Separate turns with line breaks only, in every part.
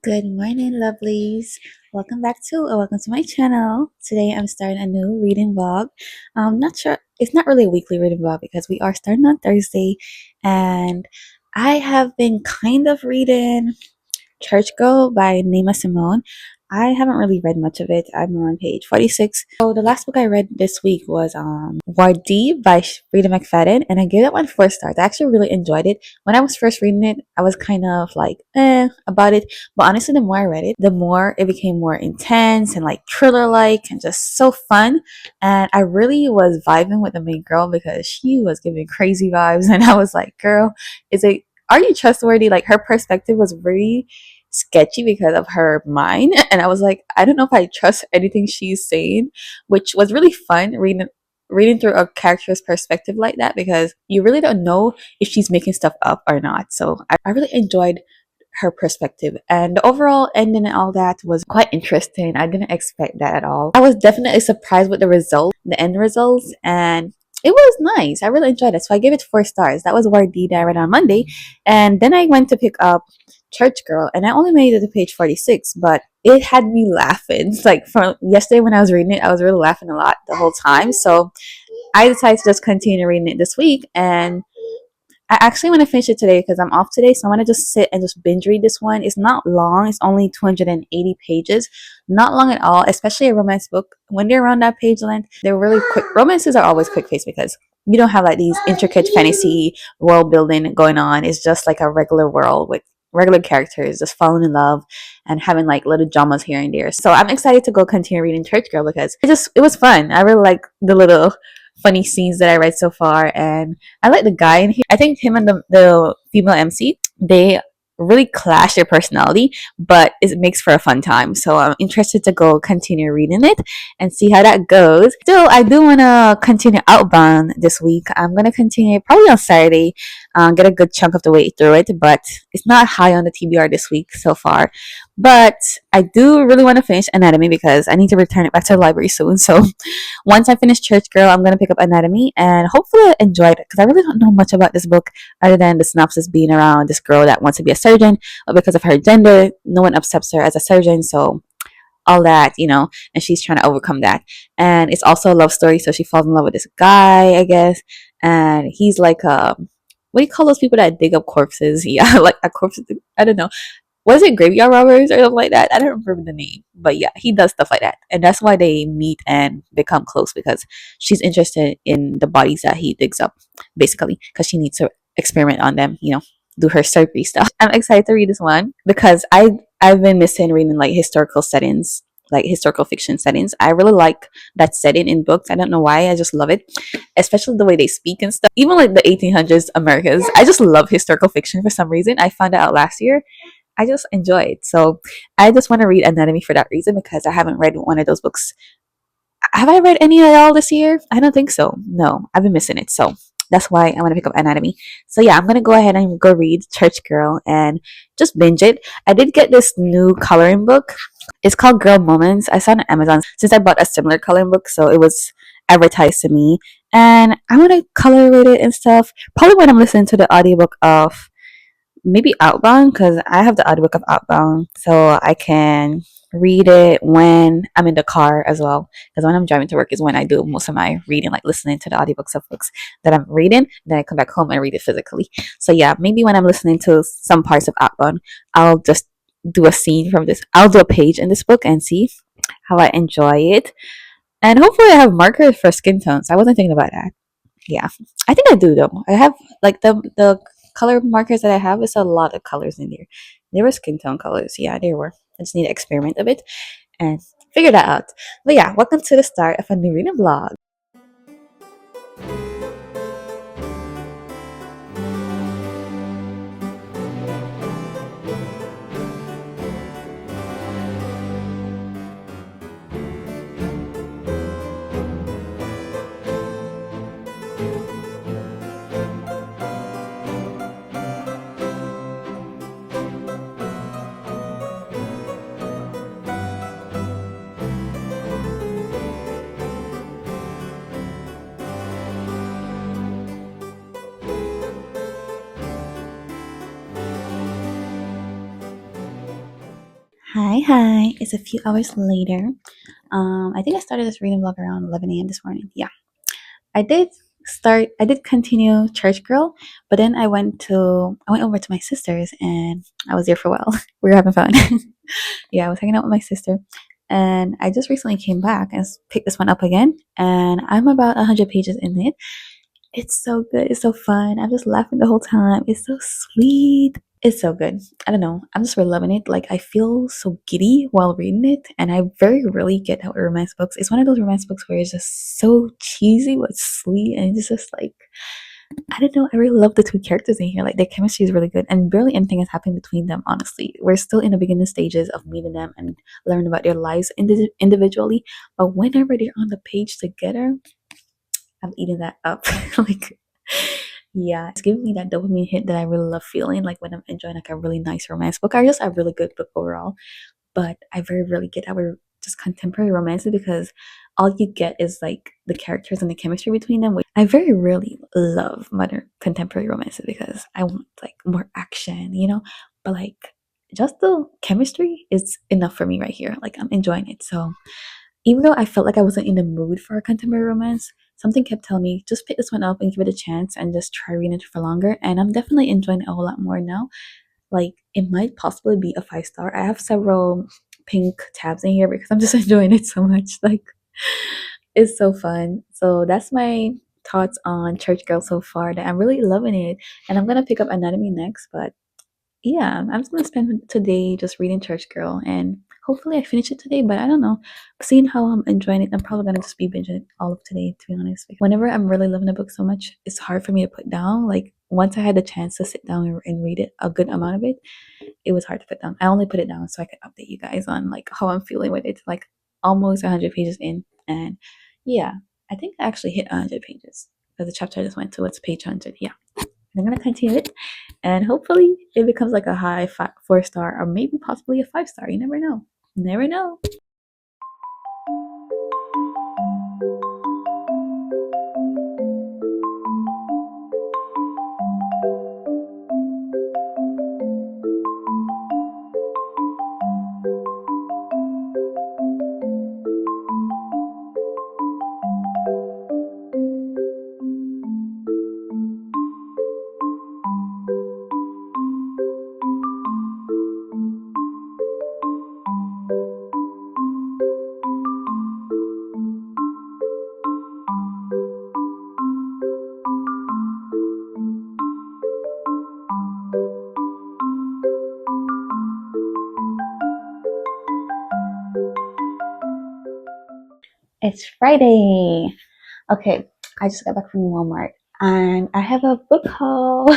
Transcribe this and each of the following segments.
Good morning, lovelies. Welcome to my channel. Today I'm starting a new reading vlog. Not sure it's not really a weekly reading vlog because we are starting on Thursday, and I have been kind of reading Church Girl by Nima Simone. I haven't really read much of it. I'm on page 46. So the last book I read this week was Wardi by Frida McFadden, and I gave that one 4 stars. I actually really enjoyed it. When I was first reading it, I was kind of like about it, but honestly, the more I read it, the more it became more intense and like thriller-like and just so fun. And I really was vibing with the main girl because she was giving crazy vibes, and I was like, "Girl, is it? Are you trustworthy?" Like her perspective was very sketchy because of her mind, and I was like, I don't know if I trust anything she's saying, which was really fun reading through a character's perspective like that because you really don't know if she's making stuff up or not. So I really enjoyed her perspective, and the overall ending and all that was quite interesting. I didn't expect that at all. I was definitely surprised with the end results, and it was nice. I really enjoyed it, so I gave it 4 stars. That was Wardi that I read on Monday, and then I went to pick up Church Girl, and I only made it to page 46, but it had me laughing. It's like from yesterday when I was reading it, I was really laughing a lot the whole time. So I decided to just continue reading it this week, and I actually want to finish it today because I'm off today. So I want to just sit and just binge read this one. It's not long. It's only 280 pages. Not long at all, especially a romance book. When they're around that page length, they're really quick. Romances are always quick paced because you don't have like these intricate fantasy world building going on. It's just like a regular world with regular characters just falling in love and having like little dramas here and there. So I'm excited to go continue reading Church Girl because it was fun. I really like the little funny scenes that I read so far, and I like the guy in here. I think him and the female MC, they really clash their personality, but it makes for a fun time. So I'm interested to go continue reading it and see how that goes. Still, I do want to continue Outbound this week. I'm going to continue probably on Saturday, get a good chunk of the way through it, but it's not high on the TBR this week so far. But I do really want to finish Anatomy because I need to return it back to the library soon. So once I finish Church Girl, I'm going to pick up Anatomy and hopefully I enjoy it because I really don't know much about this book other than the synopsis being around this girl that wants to be a surgeon, but because of her gender, no one accepts her as a surgeon. So all that, and she's trying to overcome that. And it's also a love story. So she falls in love with this guy, I guess. And he's like, what do you call those people that dig up corpses? Yeah, like a corpse. I don't know, was it graveyard robbers or something like that? I don't remember the name, but yeah, he does stuff like that, and that's why they meet and become close because she's interested in the bodies that he digs up, basically, because she needs to experiment on them, do her surgery stuff. I'm excited to read this one because I've been missing reading like historical settings, like historical fiction settings. I really like that setting in books. I don't know why. I just love it, especially the way they speak and stuff. Even like the 1800s Americas. I just love historical fiction for some reason. I found it out last year. I just enjoy it. So I just want to read Anatomy for that reason because I haven't read one of those books. Have I read any at all this year? I don't think so. No, I've been missing it. So that's why I want to pick up Anatomy. So yeah, I'm gonna go ahead and go read Church Girl and just binge it. I did get this new coloring book. It's called Girl Moments. I saw it on Amazon since I bought a similar coloring book, so it was advertised to me. And I want to color with it and stuff. Probably when I'm listening to the audiobook of maybe Outbound because I have the audiobook of Outbound, so I can read it when I'm in the car as well. Because when I'm driving to work is when I do most of my reading, like listening to the audiobooks of books that I'm reading. Then I come back home and read it physically. So yeah, maybe when I'm listening to some parts of Outbound, I'll just do a scene from this. I'll do a page in this book and see how I enjoy it. And hopefully I have markers for skin tones. I wasn't thinking about that. Yeah, I think I do though. I have like the color markers that I have is a lot of colors in there. There were skin tone colors. Yeah, there were. I just need to experiment a bit and figure that out. But yeah, welcome to the start of a new reading vlog. Hi. It's a few hours later. I think I started this reading vlog around 11 a.m. this morning. Yeah, I did I did continue Church Girl, but then I went over to my sister's and I was there for a while. We were having fun. Yeah, I was hanging out with my sister, and I just recently came back and picked this one up again, and I'm about 100 pages in it. It's so good. It's so fun. I'm just laughing the whole time. It's so sweet. It's so good. I don't know. I'm just really loving it. Like, I feel so giddy while reading it, and I very rarely get that with romance books. It's one of those romance books where it's just so cheesy but sweet, and it's just like, I don't know. I really love the two characters in here. Like, their chemistry is really good, and barely anything has happened between them, honestly. We're still in the beginning stages of meeting them and learning about their lives individually, but whenever they're on the page together, I'm eating that up. Like, yeah, it's giving me that dopamine hit that I really love feeling like when I'm enjoying like a really nice romance book or just a really good book overall. But I very rarely get that with just contemporary romances because all you get is like the characters and the chemistry between them. Which I very rarely love modern contemporary romances because I want like more action, you know? But like just the chemistry is enough for me right here. Like I'm enjoying it. So even though I felt like I wasn't in the mood for a contemporary romance, something kept telling me just pick this one up and give it a chance and just try reading it for longer. And I'm definitely enjoying it a whole lot more now. Like it might possibly be a 5 star. I have several pink tabs in here because I'm just enjoying it so much. Like it's so fun. So that's my thoughts on Church Girl so far. That I'm really loving it, and I'm gonna pick up Anatomy next. But yeah, I'm just gonna spend today just reading Church Girl, and hopefully I finish it today. But I don't know. Seeing how I'm enjoying it, I'm probably gonna just be binging it all of today. To be honest, whenever I'm really loving a book so much, it's hard for me to put down. Like once I had the chance to sit down and read it, a good amount of it, it was hard to put down. I only put it down so I could update you guys on like how I'm feeling with it. Like almost 100 pages in, and yeah, I think I actually hit 100 pages because the chapter I just went to it's page 100. Yeah, I'm gonna continue it, and hopefully it becomes like a high 4 star or maybe possibly a 5 star. You never know. Never know. It's Friday. Okay, I just got back from Walmart and I have a book haul.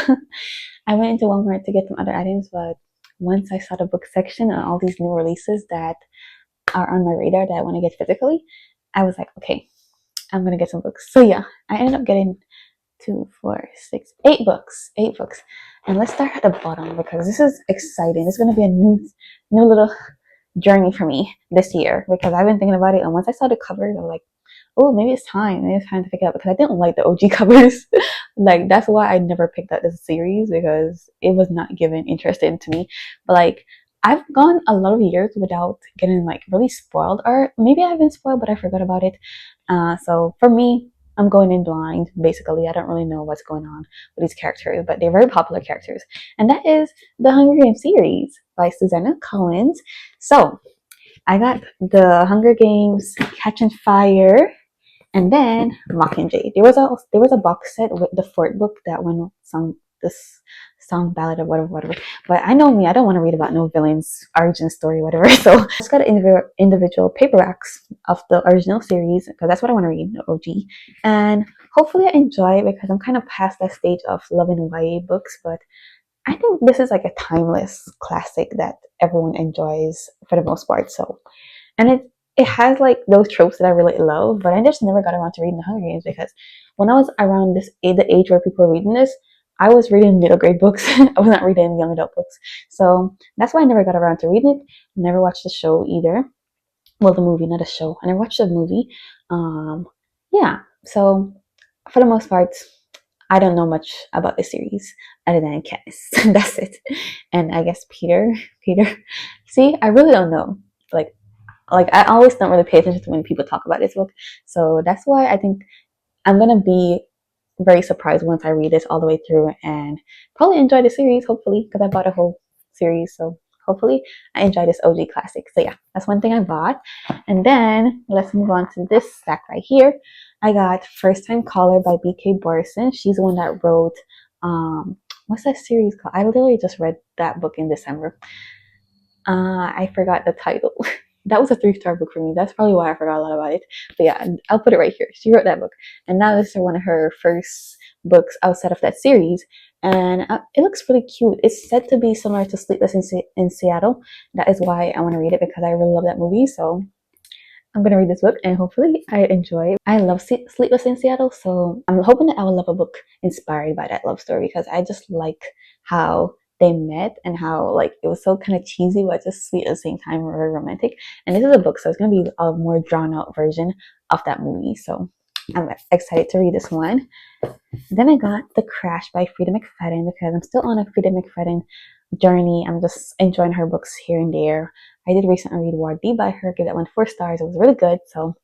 I went into Walmart to get some other items, but once I saw the book section and all these new releases that are on my radar that I want to get physically, I was like, okay, I'm gonna get some books. So yeah, I ended up getting 8 books, 8 books. And let's start at the bottom because this is exciting. It's gonna be a new little journey for me this year because I've been thinking about it. And once I saw the covers, I was like, oh, maybe it's time. Maybe it's time to pick it up because I didn't like the OG covers. Like that's why I never picked up this series because it was not given interested to me. But like I've gone a lot of years without getting like really spoiled, or maybe I've been spoiled but I forgot about it. So for me, I'm going in blind. Basically, I don't really know what's going on with these characters, but they're very popular characters, and that is the Hunger Games series by Susanna Collins. So I got the Hunger Games Catching Fire and then Mockingjay. There was a box set with the fourth book that went song this song ballad or whatever. But I know me, I don't want to read about no villain's origin story, whatever. So I just got individual paperbacks of the original series because that's what I want to read, the OG. And hopefully I enjoy it because I'm kind of past that stage of loving YA books, but I think this is like a timeless classic that everyone enjoys for the most part. So, and it has like those tropes that I really love, but I just never got around to reading the Hunger Games because when I was around the age where people were reading this, I was reading middle grade books. I was not reading young adult books, so that's why I never got around to reading it. Never watched the show either. Well, the movie, not a show. I never watched the movie. Yeah, so for the most part, I don't know much about the series other than Katniss. That's it. And I guess Peter. See, I really don't know. Like I always don't really pay attention to when people talk about this book. So that's why I think I'm gonna be very surprised once I read this all the way through and probably enjoy the series, hopefully, because I bought a whole series. So hopefully I enjoy this OG classic. So yeah, that's one thing I bought. And then let's move on to this stack right here. I got First Time Caller by B.K. Borson. She's the one that wrote what's that series called? I literally just read that book in December. I forgot the title. That was a 3-star book for me. That's probably why I forgot a lot about it. But yeah, I'll put it right here. She wrote that book, and now this is one of her first books outside of that series, and it looks really cute. It's said to be similar to Sleepless in Seattle. That is why I want to read it, because I really love that movie. So I'm gonna read this book, and hopefully I enjoy it. I love Sleepless in Seattle, so I'm hoping that I will love a book inspired by that love story, because I just like how they met and how like it was so kind of cheesy but just sweet at the same time, very romantic. And this is a book, so it's gonna be a more drawn out version of that movie. So I'm excited to read this one. Then I got The Crash by Frida McFadden, because I'm still on a Frida McFadden journey. I'm just enjoying her books here and there. I did recently read War D by her, give that one 4 stars. It was really good, so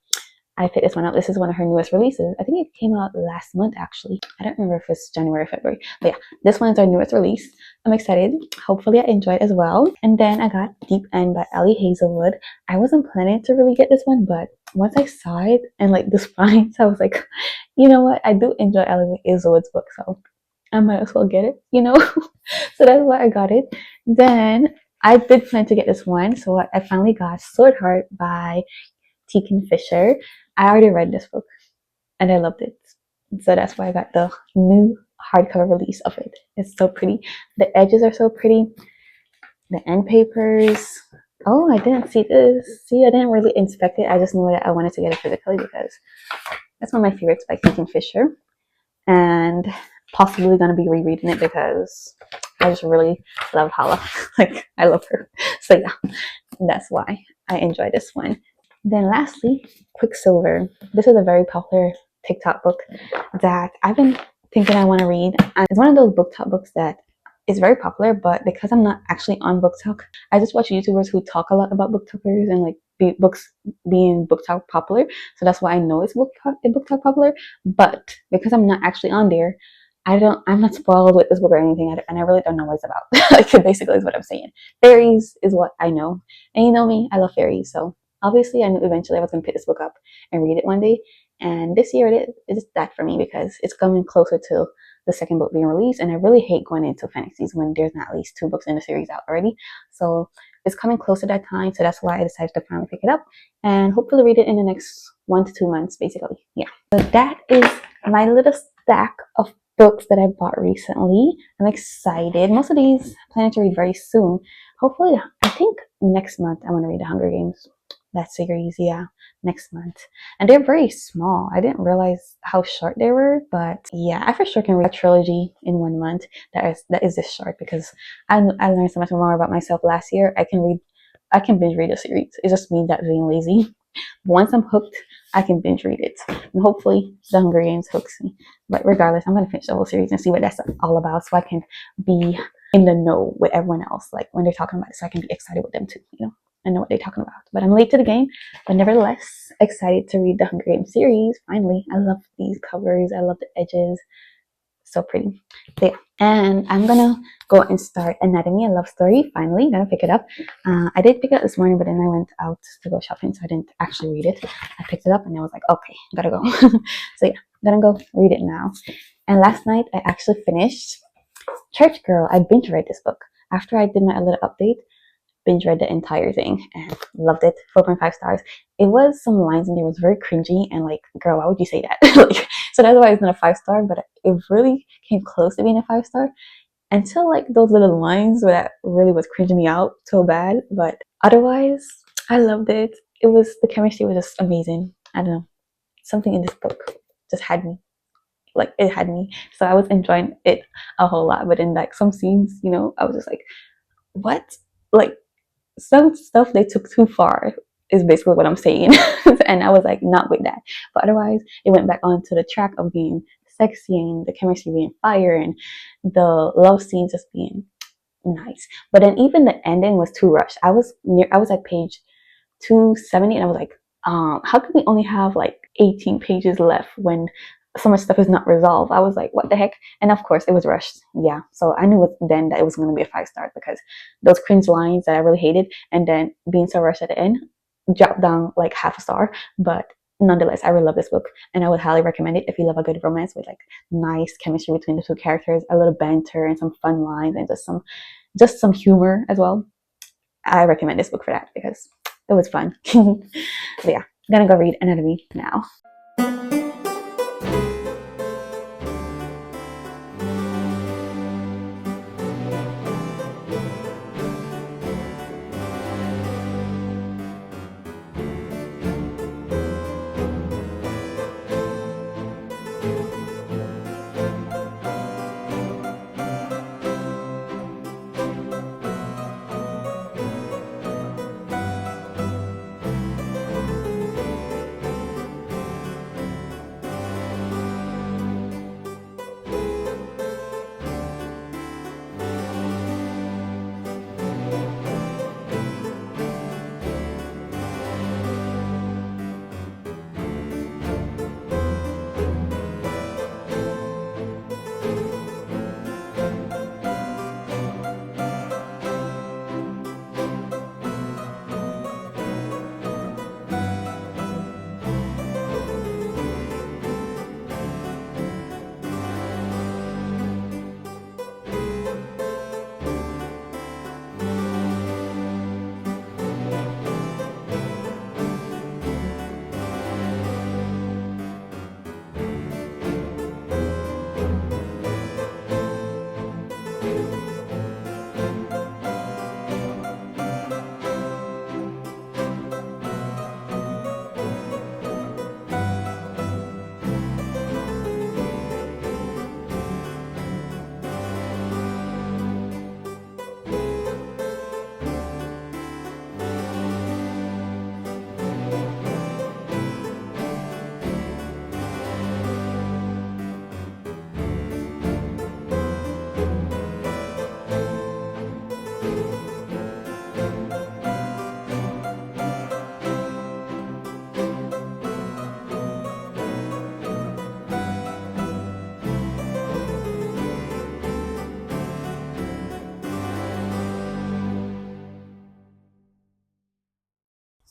I picked this one up. This is one of her newest releases. I think it came out last month, actually. I don't remember if it's January or February. But yeah, this one is our newest release. I'm excited. Hopefully I enjoy it as well. And then I got Deep End by Ellie Hazelwood. I wasn't planning to really get this one, but once I saw it and like the spines, I was like, you know what? I do enjoy Ellie Hazelwood's book, so I might as well get it, you know? So that's why I got it. Then I did plan to get this one, so I finally got Sword Heart by Tegan Fisher. I already read this book and I loved it. So that's why I got the new hardcover release of it. It's so pretty. The edges are so pretty. The end papers. Oh, I didn't see this. See, I didn't really inspect it. I just knew that I wanted to get it physically because that's one of my favorites by Tegan Fisher. And possibly going to be rereading it because I just really love Hala. Like, I love her. So yeah, that's why I enjoy this one. Then lastly, Quicksilver. This is a very popular TikTok book that I've been thinking I want to read. And it's one of those BookTok books that is very popular, but because I'm not actually on BookTok, I just watch YouTubers who talk a lot about BookTokers and like books being BookTok popular. So that's why I know it's BookTok popular. But because I'm not actually on there, I'm not spoiled with this book or anything, and I really don't know what it's about. Like, basically is what I'm saying. Fairies is what I know. And you know me, I love fairies, so obviously I knew eventually I was going to pick this book up and read it one day. And this year it is that for me because it's coming closer to the second book being released, and I really hate going into fantasies when there's not at least 2 books in the series out already. So it's coming closer to that time, so that's why I decided to finally pick it up and hopefully read it in the next 1 to 2 months, basically. Yeah. So that is my little stack of books that I bought recently. I'm excited. Most of these I'm planning to read very soon. Hopefully, I think next month I want to read The Hunger Games. That series, yeah, next month. And they're very small. I didn't realize how short they were, but yeah, I for sure can read a trilogy in 1 month that is this short because I learned so much more about myself last year. I can binge read a series. It's just me that being lazy. Once I'm hooked, I can binge read it. And hopefully The Hunger Games hooks me. But regardless, I'm gonna finish the whole series and see what that's all about so I can be in the know with everyone else. Like when they're talking about it, so I can be excited with them too, you know? I know what they're talking about. But I'm late to the game, but nevertheless excited to read the Hunger Games series. Finally, I love these covers. I love the edges. So pretty. So yeah, and I'm gonna go and start Anatomy and Love Story. Finally, I'm gonna pick it up. I did pick it up this morning, but then I went out to go shopping, so I didn't actually read it. I picked it up and I was like, okay, gotta go. So yeah, I'm gonna go read it now. And last night I actually finished Church Girl. I binge read this book after I did my little update. Binge read the entire thing and loved it. 4.5 stars. It was some lines in there was very cringy and like, girl, why would you say that? Like, so that's why it's not a 5-star, but it really came close to being a 5-star until like those little lines where that really was cringing me out so bad. But otherwise, I loved it. The chemistry was just amazing. I don't know, something in this book just had me. Like, it had me. So I was enjoying it a whole lot. But in like some scenes, you know, I was just like, what? Like, some stuff they took too far is basically what I'm saying. And I was like, not with that. But otherwise, it went back onto the track of being sexy and the chemistry being fire and the love scenes just being nice. But then even the ending was too rushed. I was at page 270 and I was like, how can we only have like 18 pages left when so much stuff is not resolved? I was like, what the heck? And of course it was rushed. Yeah. So I knew then that it was going to be a 5 star because those cringe lines that I really hated and then being so rushed at the end dropped down like half a star. But nonetheless, I really love this book and I would highly recommend it if you love a good romance with like nice chemistry between the two characters, a little banter and some fun lines and just some humor as well. I recommend this book for that because it was fun. But yeah, I'm gonna go read Anatomy now.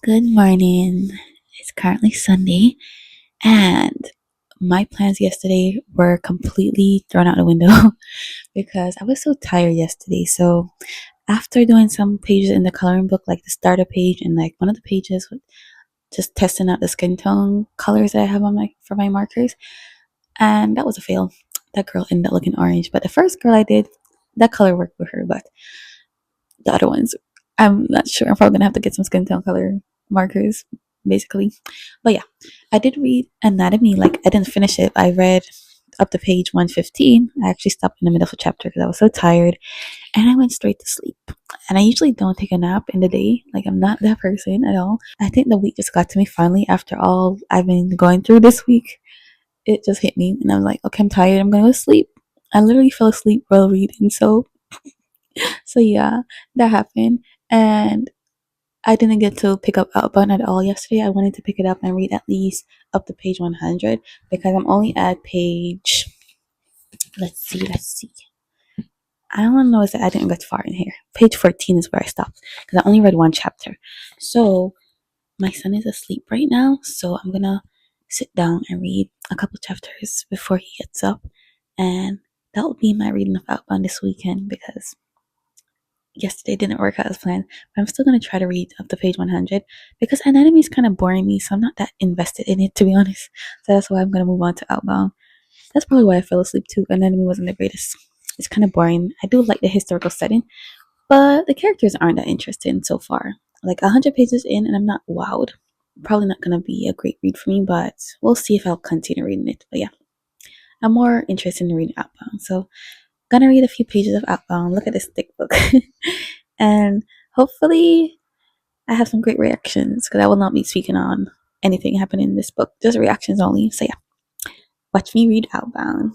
Good morning. It's currently Sunday, and my plans yesterday were completely thrown out the window because I was so tired yesterday. So, after doing some pages in the coloring book, like the starter page and like one of the pages with just testing out the skin tone colors that I have on my for my markers, and that was a fail. That girl ended up looking orange, but the first girl I did, that color worked with her, but the other ones, I'm not sure. I'm probably gonna have to get some skin tone color markers, basically. But yeah, I did read Anatomy. Like I didn't finish it. I read up to page 115. I actually stopped in the middle of a chapter because I was so tired, and I went straight to sleep. And I usually don't take a nap in the day. Like I'm not that person at all. I think the week just got to me finally after all I've been going through this week. It just hit me, and I'm like, okay, I'm tired. I'm gonna go to sleep. I literally fell asleep while reading. So yeah, that happened. And I didn't get to pick up Outbound at all yesterday. I wanted to pick it up and read at least up to page 100 because I'm only at page. Let's see. I don't know if I didn't get far in here. Page 14 is where I stopped because I only read one chapter. So my son is asleep right now, so I'm gonna sit down and read a couple chapters before he gets up, and that will be my reading of Outbound this weekend because yesterday didn't work out as planned, but I'm still going to try to read up to page 100 because Anatomy is kind of boring me, so I'm not that invested in it, to be honest. So that's why I'm going to move on to Outbound. That's probably why I fell asleep too. Anatomy wasn't the greatest. It's kind of boring. I do like the historical setting, but the characters aren't that interesting so far. Like 100 pages in, and I'm not wowed. Probably not going to be a great read for me, but we'll see if I'll continue reading it. But yeah, I'm more interested in reading Outbound. So gonna read a few pages of Outbound, look at this thick book, and hopefully I have some great reactions because I will not be speaking on anything happening in this book, just reactions only. So yeah, watch me read Outbound.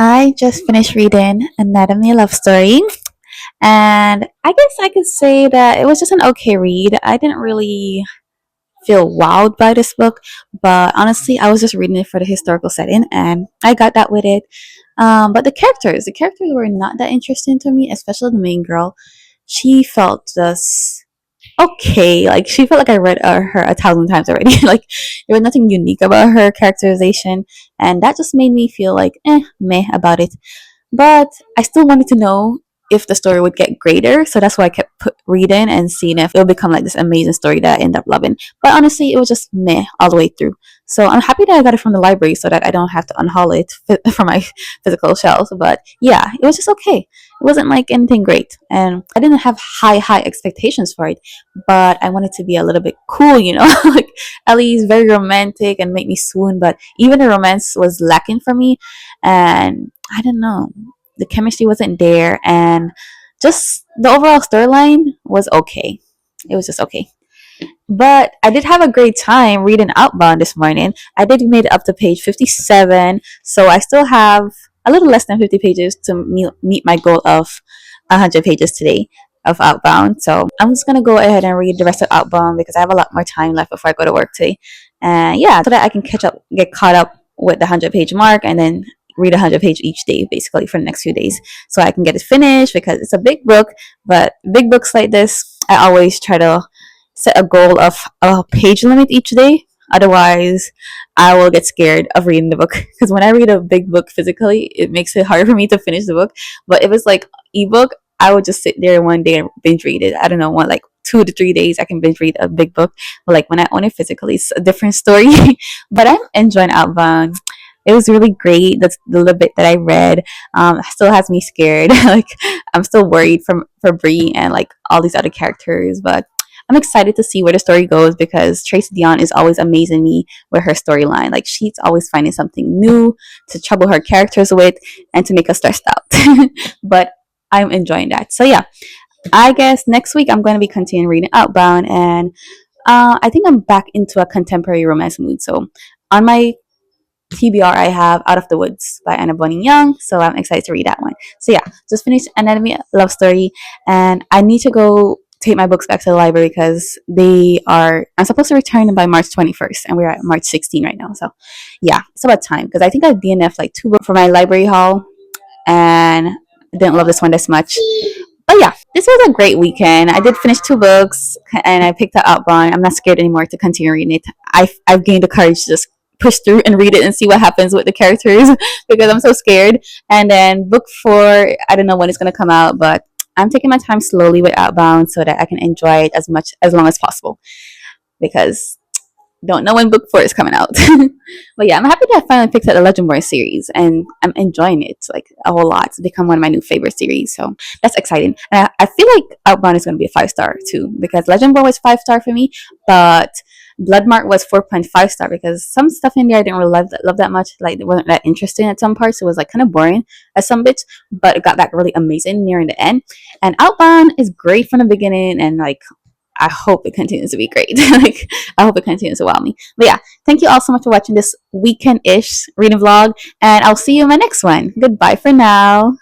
I just finished reading Anatomy of Love Story, and I guess I could say that it was just an okay read. I didn't really feel wowed by this book, but honestly, I was just reading it for the historical setting, and I got that with it. But the characters were not that interesting to me, especially the main girl. She felt just okay. Like she felt like I read her 1,000 times already. Like there was nothing unique about her characterization, and that just made me feel like meh about it. But I still wanted to know if the story would get greater, so that's why I kept reading and seeing if it would become like this amazing story that I end up loving. But honestly, it was just meh all the way through. So I'm happy that I got it from the library so that I don't have to unhaul it from my physical shelves. But yeah, it was just okay. It wasn't like anything great, and I didn't have high expectations for it. But I wanted to be a little bit cool, like at least very romantic and make me swoon. But even the romance was lacking for me, and I don't know, the chemistry wasn't there, and just the overall storyline was okay. It was just okay. But I did have a great time reading Outbound this morning. I did make it up to page 57, so I still have a little less than 50 pages to meet my goal of 100 pages today of Outbound. So I'm just gonna go ahead and read the rest of Outbound because I have a lot more time left before I go to work today. And yeah, so that I can get caught up with the 100-page mark, and then read 100 page each day basically for the next few days so I can get it finished because it's a big book. But big books like this, I always try to set a goal of a page limit each day. Otherwise, I will get scared of reading the book because when I read a big book physically, it makes it hard for me to finish the book. But if it's like ebook, I would just sit there one day and binge read it. I don't know, what, like 2 to 3 days I can binge read a big book. But like when I own it physically, it's a different story. But I'm enjoying Outbound. It was really great. That's the little bit that I read. Still has me scared. Like I'm still worried for Bree and like all these other characters, but I'm excited to see where the story goes because Tracy Dion is always amazing me with her storyline. Like she's always finding something new to trouble her characters with and to make us stressed out. But I'm enjoying that. So yeah, I guess next week I'm going to be continuing reading Outbound, and I think I'm back into a contemporary romance mood. So on my TBR, I have Out of the Woods by Anna Bonny Young, so I'm excited to read that one. So yeah, just finished Anatomy Love Story, and I need to go take my books back to the library because I'm supposed to return them by March 21st, and we're at March 16 right now. So yeah, it's about time because I think I DNF like 2 books for my library haul, and I didn't love this one this much. But yeah, this was a great weekend. I did finish 2 books, and I picked up Outbound. I'm not scared anymore to continue reading it. I've gained the courage to just push through and read it and see what happens with the characters because I'm so scared. And then book 4, I don't know when it's gonna come out, but I'm taking my time slowly with Outbound so that I can enjoy it as long as possible because don't know when book 4 is coming out. But yeah, I'm happy that I finally picked up the Legendborn series and I'm enjoying it like a whole lot. It's become one of my new favorite series, so that's exciting. And I feel like Outbound is going to be a 5-star too because Legendborn was 5-star for me, but Bloodmark was 4.5-star because some stuff in there I didn't really love that much. Like it wasn't that interesting at some parts. It was like kind of boring at some bits, but it got back really amazing near the end. And Outbound is great from the beginning, and like I hope it continues to be great. Like I hope it continues to wow me. But yeah, thank you all so much for watching this weekend-ish reading vlog, and I'll see you in my next one. Goodbye for now.